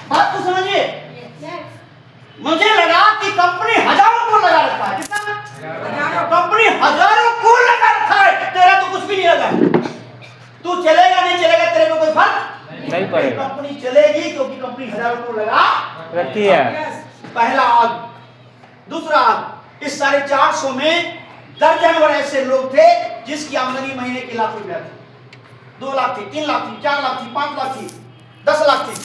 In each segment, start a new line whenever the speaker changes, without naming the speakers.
बात तो समझिए। मुझे लगा कि कंपनी हजारों करोड़ लगा रखा है। कितना? कंपनी हजारों करोड़ लगा रखा है, तेरा तो कुछ भी नहीं लगा। तू चलेगा नहीं चलेगा, तेरे को कोई फर्क
नहीं पड़ेगा।
कंपनी चलेगी क्योंकि कंपनी हजारों करोड़ लगा
रखी है।
पहला आग, दूसरा आग। इस 450 में दर्जन भर ऐसे लोग थे जिसकी आमदनी महीने की लाख रुपया थी, 2 लाख थी, 3 लाख थी, 4 लाख थी, 5 लाख थी, 10 लाख थी।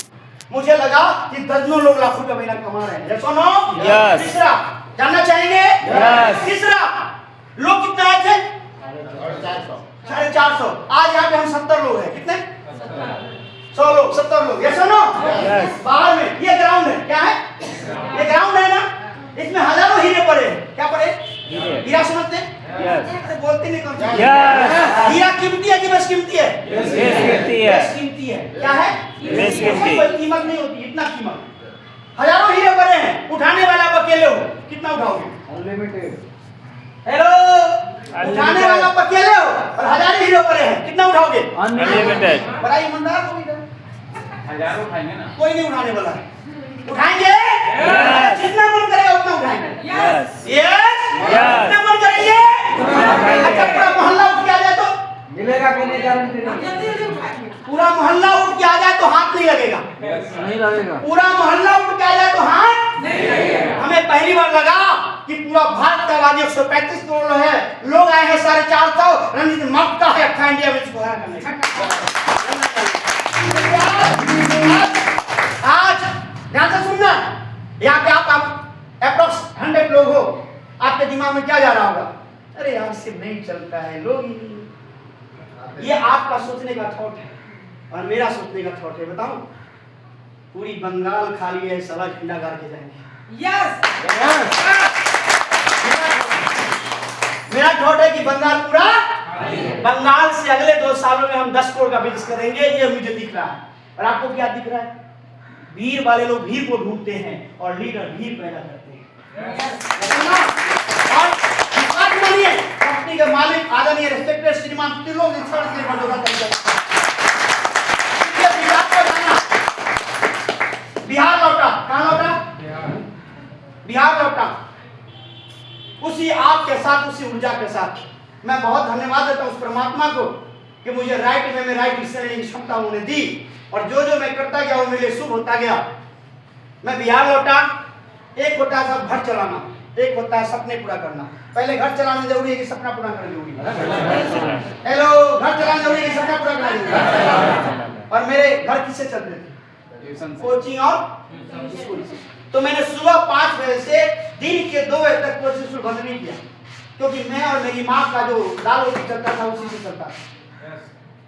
मुझे लगा कि दर्जनों लोग लाख रुपया महीना कमा रहे हैं। yes or no?
Yes.
तीसरा जानना चाहेंगे?
Yes.
तीसरा लोग कितने आए थे? 450। आज यहाँ पे हम 70 लोग हैं। कितने? 100 लोग, 70 लोग। yes or no?
Yes.
बाहर में ये ग्राउंड है। क्या है? ये ग्राउंड है ना, इसमें हजारों हीरे पड़े हैं। क्या पड़े? हीरा समझते हैं?
Yes.
बोलते नहीं कौन?
Yes.
हीरा कीमती है कि बस कीमती है?
बेशकीमती है।
बेशकीमती है। क्या है?
बेशकीमती।
कोई कीमत नहीं होती, इतना कीमत। हजारों हीरे पड़े हैं, उठाने वाला आप अकेले हो, कितना उठाओगे?
अनलिमिटेड।
हेलो, उठाने वाला आप अकेले हो और हजारों हीरे पड़े हैं, कितना उठाओगे?
अनलिमिटेड।
बड़ा ईमानदार हो इधर।
हजारों उठाएंगे ना।
कोई नहीं उठाने वाला है। उठाएंगे?
Yes.
जितना मन करेगा उतना उठाएंगे।
Yes.
Yes?
Yes.
जितना मन करेंगे। अच्छा पूरा मोहल्ला उठ के आ जाए तो?
मिलेगा कि नहीं गारंटी नहीं।
पूरा मोहल्ला उठ के आ जाए तो हाथ नहीं लगेगा।
नहीं लगेगा।
पूरा मोहल्ला उठ के आ जाए तो हाथ नहीं लगेगा। हमें पहली बार लगा कि पूरा भारत का आबादी 135 करोड़ है, लोग आए हैं 450। रणनीति मक्का है अखा इंडिया में इसको हरा करने का। आज ध्यान से सुनना, यहाँ पे आप अप्रोक्स 100 लोग हो, आपके दिमाग में क्या जा रहा होगा? अरे यार सिर्फ नहीं चलता है, लोग ही नहीं। ये आपका सोचने का थॉट है और मेरा सोचने का थॉट है। बताऊं, पूरी बंगाल खाली है, साला झंडा गाड़ के जाएंगे। मेरा थॉट है कि बंगाल पूरा, बंगाल से अगले 2 सालों में हम 10 करोड़ का बिजनेस करेंगे, ये मुझे दिख रहा है। और आपको क्या दिख रहा है? भीड़ वाले लोग भीड़ को ढूंढते हैं और लीडर भीड़ पैदा करते हैं। और बात मानिए, कंपनी के मालिक आदरणीय रेस्पेक्टेड श्रीमान त्रिलोक जी ने बंदोबस्त किया। बिहार लौटा, कहाँ लौटा? बिहार लौटा। उसी आप के साथ, उसी ऊर्जा के साथ मैं बहुत धन्यवाद देता हूँ उस परमात्मा को कि मुझे राइट वे में राइट डिसीजन लेने की क्षमता उन्होंने दी और जो जो मैं करता गया वो मेरे लिए शुभ होता गया। मैं बिहार लौटा। एक होता है सब घर चलाना, एक होता है सपने पूरा करना। पहले घर चलाना जरूरी है कि सपना पूरा करना जरूरी है? हेलो, घर चलाना जरूरी है कि सपना पूरा करना जरूरी है? और मेरे घर किससे चलते थे? कोचिंग और स्कूल से। तो मैंने सुबह 5 बजे से दिन के 2 बजे तक कोचिंग स्कूल बंद नहीं किया, क्योंकि मैं और मेरी माँ का जो दाल रोटी चलता था उसी से चलता था।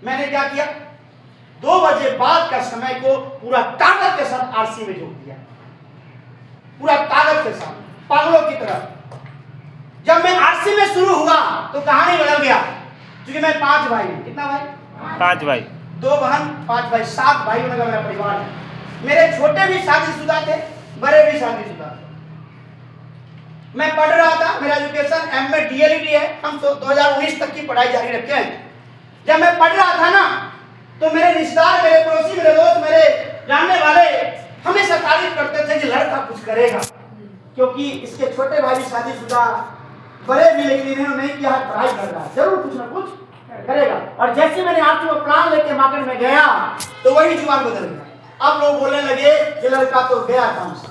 मैंने क्या किया, 2 बजे बाद का समय को पूरा ताकत के साथ आरसी में झोंक दिया, पूरा ताकत के साथ, पागलों की तरह। जब मैं आरसी में शुरू हुआ तो कहानी बदल गया, क्योंकि मैं 5 भाई हूं। कितना भाई?
5 भाई,
2 बहन, 5 भाई, 7 भाई का मेरा परिवार है। मेरे छोटे भी शादीशुदा थे, बड़े भी शादीशुदा थे। मैं पढ़ रहा था, मेरा एजुकेशन एमए डीएलईडी है, हम 2019 तक की पढ़ाई जारी रखे हैं। जब मैं पढ़ रहा था ना तो मेरे रिश्तेदार, मेरे पड़ोसी, मेरे दोस्त, मेरे जानने वाले हमेशा तारीफ करते थे कि लड़का कुछ करेगा, क्योंकि इसके छोटे भाई भी शादीशुदा, बड़े भी, लेकिन इन्होंने नहीं किया, पढ़ाई कर रहा है, जरूर कुछ ना कुछ करेगा। और जैसे मैंने आपकी वो प्लान लेके मार्केट में गया तो वही जुबान बदल गया। अब लोग बोलने लगे कि लड़का तो गया काम से,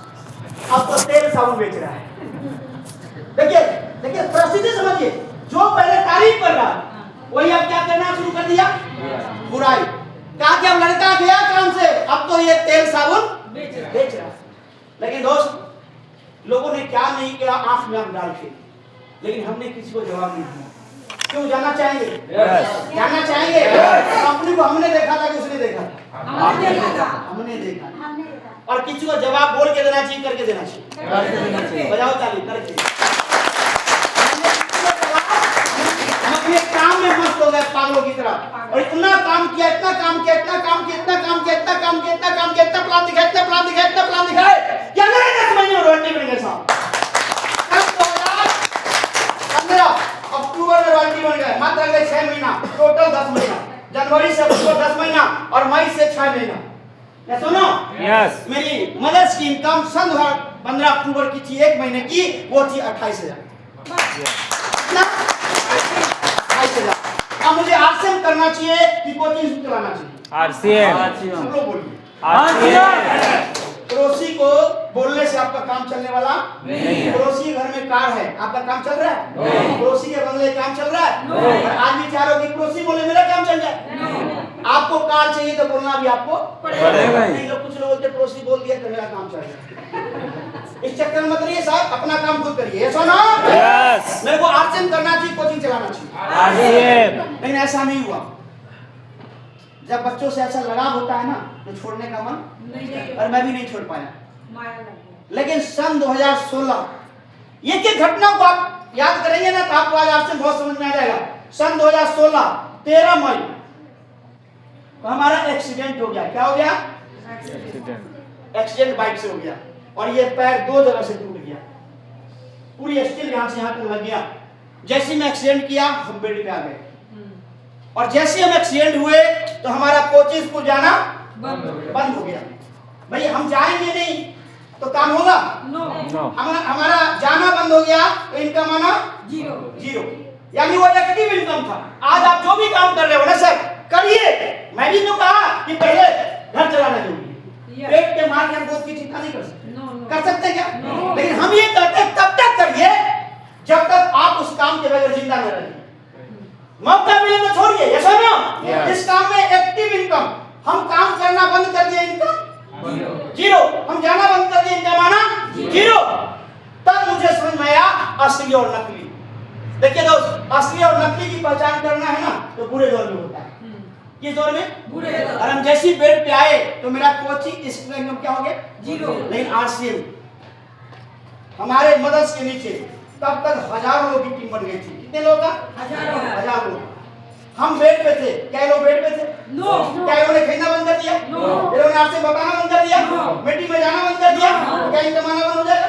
अब तो तेल साबुन बेच रहा है। देखिए देखिए, परिस्थिति समझिए, जो पहले तारीफ कर रहा वही अब क्या करना शुरू कर दिया? बुराई। कहा कि अब लड़का गया काम से, अब तो ये तेल साबुन बेच रहा है। लेकिन दोस्त, लोगों ने क्या नहीं किया आंख में आंख डाल के, लेकिन हमने किसी को जवाब नहीं दिया। क्यों? जानना चाहेंगे? जानना चाहेंगे? कंपनी को हमने देखा था कि उसने देखा था? हमने देखा। और किसी को जवाब बोल के देना चाहिए, करके देना चाहिए? बजाओ ताली करके। हम अपने काम में मस्त हो गए पागलों की तरह, और इतना काम किया, इतना काम किया, इतना काम किया, इतना काम किया, इतना काम किया, इतना काम किया, इतना प्लान दिखाया, इतना प्लान दिखाया, इतना प्लान दिखाया कि अगले 10 महीने में रॉयल्टी बन गए साहब। 2015 अक्टूबर में रॉयल्टी बन गए, मात्र अगले 6 महीना, टोटल 10 महीना, जनवरी से अक्टूबर 10 महीना और मई से 6 महीना। सुनो,
यस,
मेरी मेरी मदर्स की इनकम सन 15 अक्टूबर की थी, 1 महीने की, वो थी 28,000। कितना? 28,000। अब मुझे आरसीएम करना चाहिए कि कोचिंग चलाना चाहिए?
RCM
सब लोग बोलिए।
RCM
पड़ोसी को बोलने से आपका काम चलने वाला
नहीं है।
पड़ोसी के घर में कार है, आपका काम चल रहा है? पड़ोसी के बंगले काम चल रहा है? और आज भी चाह रहे हो कि पड़ोसी बोले मेरा काम चल जाए। आपको कार चाहिए तो बोलना भी आपको
पड़ेगा ही।
नहीं तो कुछ लोग बोलते पड़ोसी बोल दिया तो मेरा काम चल जाए। इस चक्कर में मत रहिए साहब, अपना काम खुद करिए। ऐसा ना
Yes
मेरे को आरसीएम करना चाहिए, कोचिंग चलाना चाहिए,
RCM
लेकिन ऐसा नहीं हुआ। जब बच्चों से ऐसा लगाव होता है ना तो छोड़ने का मन, और मैं भी नहीं छोड़ पाया। लेकिन सन 2016 एक घटना को आप याद करेंगे ना तो आपको आज आपसे बहुत समझ में आ जाएगा। सन 2016 13 मई तो हमारा एक्सीडेंट हो गया। क्या हो गया? एक्सीडेंट बाइक से हो गया और ये पैर 2 जगह से टूट गया, पूरी स्टील यहां से यहां तक लग गया। जैसे मैं एक्सीडेंट किया हम बेड पे आ गए, और जैसे हम एक्सीडेंट हुए तो हमारा कोचिंग स्कूल जाना बंद हो गया। भाई हम जाएंगे नहीं तो काम होगा?
No
हमारा जाना बंद हो गया तो इनकम आना जीरो, यानी वो एक्टिव इनकम था। आज आप जो भी काम कर रहे हो ना सर करिए। मैं भी तो कहा कि पहले घर चलाना जरूरी है, पेट के मार के हम बहुत की चिंता नहीं कर सकते। कर सकते क्या? लेकिन हम ये कहते हैं तब तक करिए जब तक आप उस काम के बगैर जिंदा न रहिए। मौका मिले तो छोड़िए। ऐसा ना इस काम में एक्टिव इनकम, हम काम करना बंद कर दिए इनकम जीरो, हम जाना बंद कर दिए इनकम आना जीरो। तब मुझे समझ में आया असली और नकली। देखिए दोस्त, असली और नकली की पहचान करना है ना तो बुरे दौर में होता है। किस दौर में? बुरे दौर। और हम जैसी बेड पे आए तो मेरा कोचिंग स्कूल इनकम क्या हो गया? जीरो। लेकिन आरसीएम हमारे मदर्स के नीचे तब तक हजारों लोगों की टीम बन गई थी। कितने लोग? हजार लोग। हम बेड पे थे। क्या लोग बेड पे थे? क्या इन्होंने खेलना बंद कर दिया? इन्होंने आपसे बताना बंद कर दिया? मिट्टी में जाना बंद कर दिया? क्या इनकम आना बंद हो जाएगा?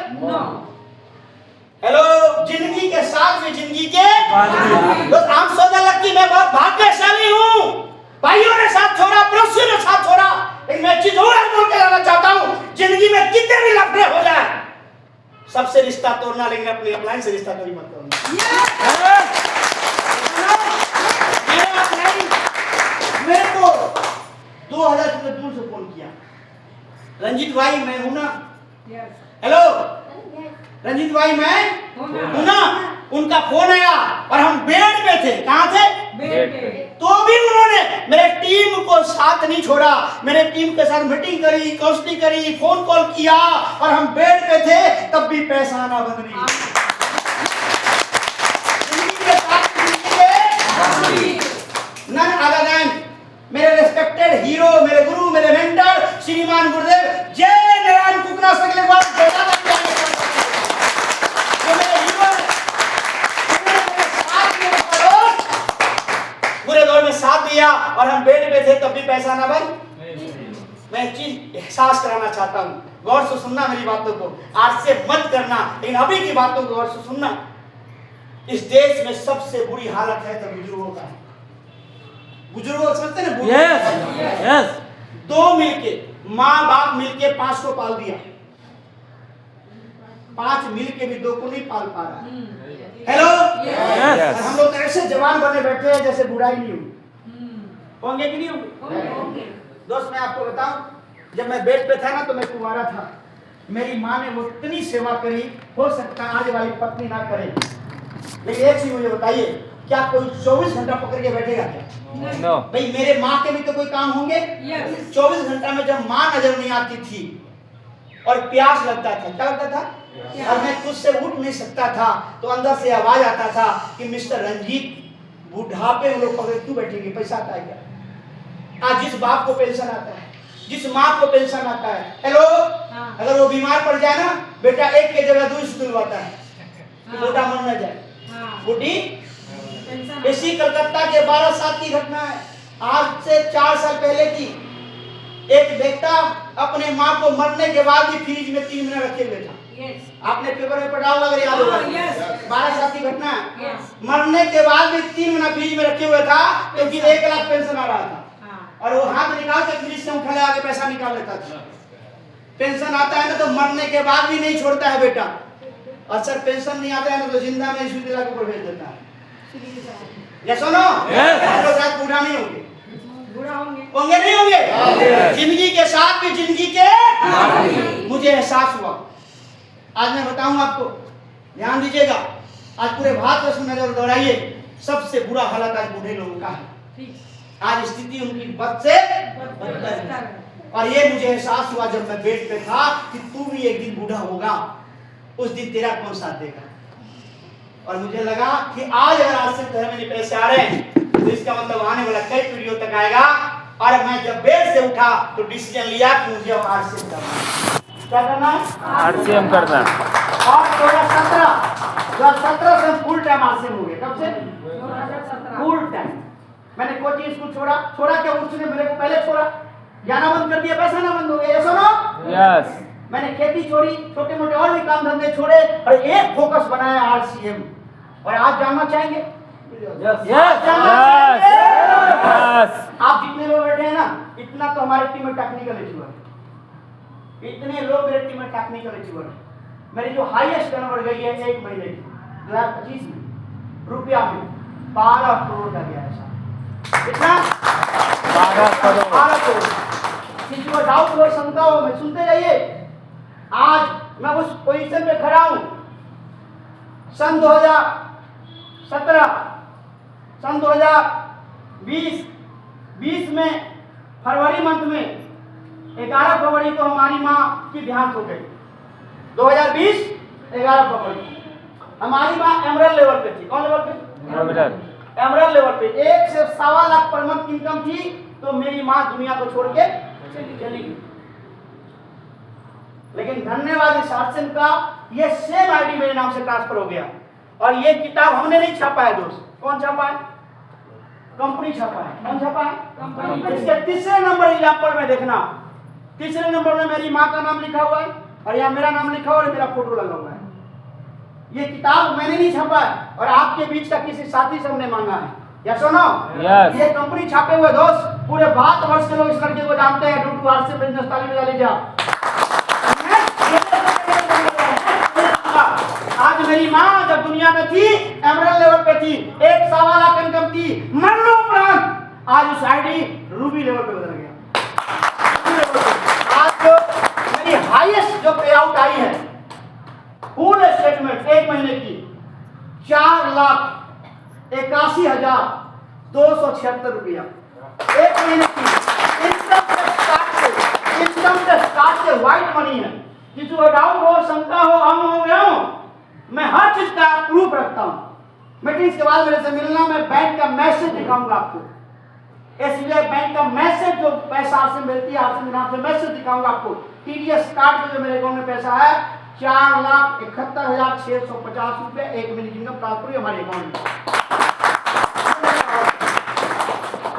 हेलो, जिंदगी के साथ में जिंदगी के दोस्त, हम सोचने लग कि मैं बहुत भाग्यशाली हूँ, भाइयों ने साथ छोड़ा, पड़ोसियों ने साथ छोड़ा। लेकिन मैं चीज और बोल के लाना चाहता हूँ, जिंदगी में कितने भी लफड़े हो जाए सबसे रिश्ता तोड़ना, लेकिन अपने अपलाइन से रिश्ता कभी मत तोड़ना। मेरे को 2000 में दूर से फोन किया, रंजीत भाई मैं हूं ना। हेलो रंजीत भाई मैं हूं ना। उनका फोन आया और हम बेड पे थे। कहां थे?
बेड पे।
तो भी उन्होंने मेरे टीम को साथ नहीं छोड़ा, मेरे टीम के साथ मीटिंग करी, काउंसलिंग करी, फोन कॉल किया, और हम बेड पे थे तब भी पैसा आना बंद नहीं। नन अदर देन मेरे रेस्पेक्टेड हीरो, मेरे गुरु, मेरे मेंटर श्रीमान गुरुदेव जय नारायण कुकना सकले बात बेटा लग जाए। वो मेरे हीरो बुरे दौर में साथ दिया और हम बेड पे थे तब भी पैसा ना बन। मैं एक चीज एहसास कराना चाहता हूँ, गौर से सुनना मेरी बातों को, आज से मत करना, लेकिन अभी की बातों को गौर से सुनना। इस देश में सबसे बुरी हालत है तो बुजुर्गों का। बुजुर्गों समझते हैं ना?
Yes
दो मिलके, माँ बाप मिलके 5 को पाल दिया, 5 मिलके भी 2 को नहीं पाल पा रहा। हेलो
Yes
हम लोग ऐसे जवान बने बैठे हैं जैसे बुढ़ाई नहीं हुई। होंगे कि नहीं होंगे? दोस्त मैं आपको बताऊं, जब मैं बेड पे था ना तो मैं कुंवारा था। मेरी माँ ने वो इतनी सेवा करी, हो सकता आज वाली पत्नी ना करे। लेकिन एक चीज मुझे बताइए, क्या कोई 24 घंटा पकड़ के बैठेगा क्या?
No
भाई मेरे माँ के भी तो कोई काम होंगे। 24 घंटा में जब माँ नजर नहीं आती थी और प्यास लगता था, क्या लगता था? और मैं खुद से उठ नहीं सकता था तो अंदर से आवाज आता था कि मिस्टर रंजीत, बुढ़ापे में लोग पकड़े क्यों बैठेंगे, पैसा आता है क्या? आज जिस बाप को पेंशन आता है, जिस माँ को पेंशन आता है, हेलो अगर वो बीमार पड़ जाए ना, बेटा 1 की जगह 2 दिलवाता है कि बेटा मर न जाए। बूढ़ी इसी कलकत्ता के 12/7 की घटना है, आज से 4 साल पहले की। एक बेटा अपने माँ को मरने के बाद भी फ्रिज में 3 महीने रखे हुए था। आपने पेपर में पढ़ा होगा, अगर याद होगा। 12/7 की घटना है। मरने के बाद भी 3 महीना फ्रिज में रखे हुए था क्योंकि 1 लाख पेंशन आ रहा था, और वो हाथ निकाल के फ्रिज से उठा ले आके पैसा निकाल लेता था। पेंशन आता है ना तो मरने के बाद भी नहीं छोड़ता है बेटा, और सर पेंशन नहीं आता है ना तो जिंदा में इशू दिला के भेज देता है। ये सुनो, आप लोग शायद बूढ़ा नहीं होंगे, होंगे नहीं होंगे, जिंदगी के साथ भी जिंदगी के मुझे एहसास हुआ। आज मैं बताऊं आपको, ध्यान दीजिएगा, आज पूरे भारत में नजर दौड़ाइए, सबसे बुरा हालत आज बूढ़े लोगों का है। आज स्थिति उनकी बद से बदतर है। और ये मुझे एहसास हुआ जब मैं बेड पे था कि तू भी एक दिन बूढ़ा होगा, उस दिन तेरा कौन साथ देगा। और मुझे लगा कि आज अगर आज से घर में पैसे आ रहे हैं तो इसका मतलब आने वाला कई पीढ़ियों तक आएगा। और मैं जब बेड से उठा तो डिसीजन लिया कि मुझे आरसीएम करना है। क्या करना है?
आरसीएम करना है।
और 2017 से फुल टाइम आरसीएम हो गए। कब से? Full time. मैंने कोचिंग स्कूल छोड़ा क्या उसने मेरे को पहले छोड़ा, जाना बंद कर दिया, पैसा ना बंद हो गया। ये सुनो,
यस,
मैंने खेती छोड़ी, छोटे मोटे और भी काम धंधे छोड़े और एक फोकस बनाया आरसीएम। और आज जानना चाहेंगे?
Yes,
yes,
yes.
आप जितने लोग बैठे हैं ना, इतना तो हमारे टीम में टेक्निकल अचीवर है, इतने लोग मेरे टीम में टेक्निकल अचीवर है। मेरी जो हाईएस्ट टर्नओवर गई है एक महीने की 2025 में रुपया में 12 करोड़ का गया है। कितना?
12 करोड़।
12 करोड़। किसी को डाउट हो, शंका हो, मैं सुनते रहिए। आज मैं उस पोजीशन पे खड़ा हूं। सन 2020 में फरवरी मंथ में 11 फरवरी को हमारी माँ की देहांत हो गई। 2020 11 फरवरी हमारी माँ एमरल लेवल पे थी। कौन लेवल पे? एमरल लेवल पे। 1 से 1.25 लाख पर मंथ इनकम थी, तो मेरी माँ दुनिया को छोड़ के चली गई। लेकिन धन्यवाद इस आरसीएम का, ये सेम आईडी मेरे नाम से ट्रांसफर हो गया। और ये किताब हमने नहीं छापा है दोस्त। कौन छापा है? कंपनी छापा है। कौन छापा है? इसके तीसरे नंबर एग्जांपल में देखना, तीसरे नंबर में मेरी माँ का नाम लिखा हुआ है और यहाँ मेरा नाम लिखा हुआ है और मेरा फोटो लगा हुआ है। ये किताब मैंने नहीं छापा है और आपके बीच का किसी साथी से हमने मांगा है। या सुनो, ये कंपनी छापे हुए दोस्त, पूरे भारतवर्ष के लोग इस लड़के को जानते हैं। डू आरसीएम बिजनेस ताली बजा लीजिए आप। आज मेरी माँ जब दुनिया में थी, एमरल लेवल पे थी, 1.25 लाख इनकम थी, मरणोपरांत आज उस आईडी रूबी लेवल पे बदल गया। आज जो मेरी हाईएस्ट जो पे आउट आई है फुल स्टेटमेंट एक महीने की 4,81,276 रुपया एक महीने की। इनकम टैक्स काट से व्हाइट मनी है। किसी को डाउट हो, शंका हो, हम हो गया हूं, मैं हर चीज का प्रूफ रखता हूं। मीटिंग्स के बाद मेरे से मिलना, मैं बैंक का मैसेज दिखाऊंगा आपको। एसबीआई बैंक का मैसेज जो पैसा से मिलती है, आपसे नाम से मैसेज दिखाऊंगा आपको। टीडीएस कार्ड पे जो मेरे अकाउंट में पैसा है 4,71,650 रुपए एक महीने की इनकम ट्रांसफर हुई हमारे अकाउंट में।